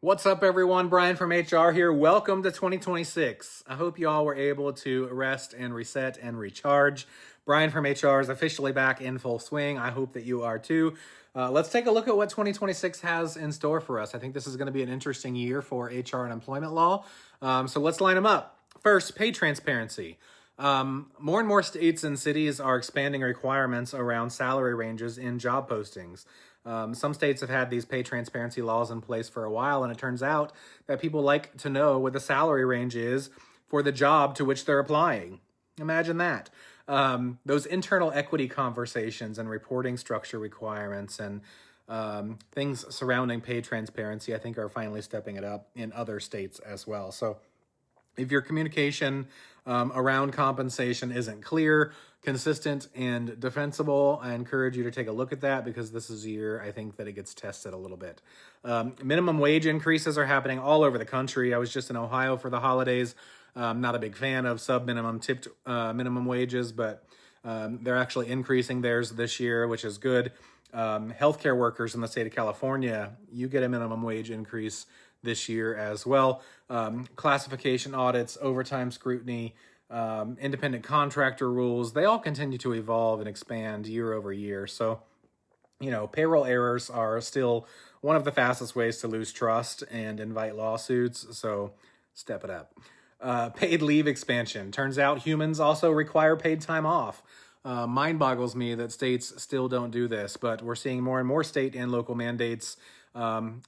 What's up, everyone? Bryan from HR here. Welcome to 2026. I hope you all were able to rest and reset and recharge. Bryan from HR is officially back in full swing. I hope that you are too. Let's take a look at what 2026 has in store for us. I think this is going to be an interesting year for HR and employment law. So let's line them up. First, pay transparency. More and more states and cities are expanding requirements around salary ranges in job postings. Some states have had these pay transparency laws in place for a while, and it turns out that people like to know what the salary range is for the job to which they're applying. Imagine that. Those internal equity conversations and reporting structure requirements and things surrounding pay transparency, I think, are finally stepping it up in other states as well. So if your communication around compensation isn't clear, consistent, and defensible, I encourage you to take a look at that because this is a year, I think, that it gets tested a little bit. Minimum wage increases are happening all over the country. I was just in Ohio for the holidays. Not a big fan of sub-minimum tipped minimum wages, but they're actually increasing theirs this year, which is good. Healthcare workers in the state of California, you get a minimum wage increase this year as well. Classification audits, overtime scrutiny, independent contractor rules, they all continue to evolve and expand year over year. So, payroll errors are still one of the fastest ways to lose trust and invite lawsuits. So step it up. Paid leave expansion. Turns out humans also require paid time off. Mind boggles me that states still don't do this, but we're seeing more and more state and local mandates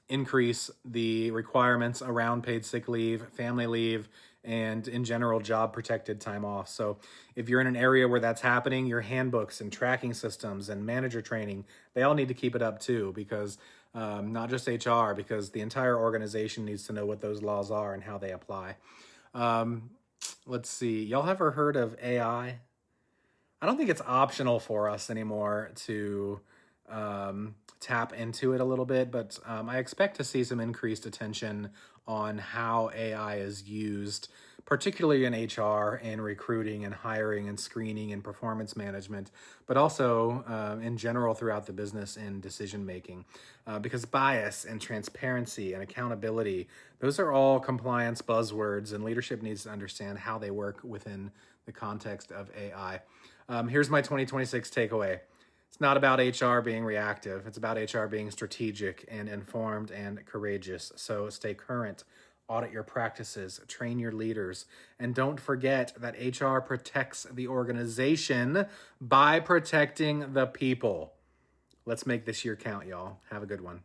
increase the requirements around paid sick leave, family leave, and in general job protected time off. So if you're in an area where that's happening, your handbooks and tracking systems and manager training, they all need to keep it up too, because not just HR, because the entire organization needs to know what those laws are and how they apply. Let's see, y'all ever heard of AI? I don't think it's optional for us anymore to tap into it a little bit, but I expect to see some increased attention on how AI is used, particularly in HR and recruiting and hiring and screening and performance management, but also in general throughout the business and decision making, because bias and transparency and accountability, those are all compliance buzzwords, and leadership needs to understand how they work within the context of AI. Here's my 2026 takeaway. It's not about HR being reactive. It's about HR being strategic and informed and courageous. So stay current, audit your practices, train your leaders, and don't forget that HR protects the organization by protecting the people. Let's make this year count, y'all. Have a good one.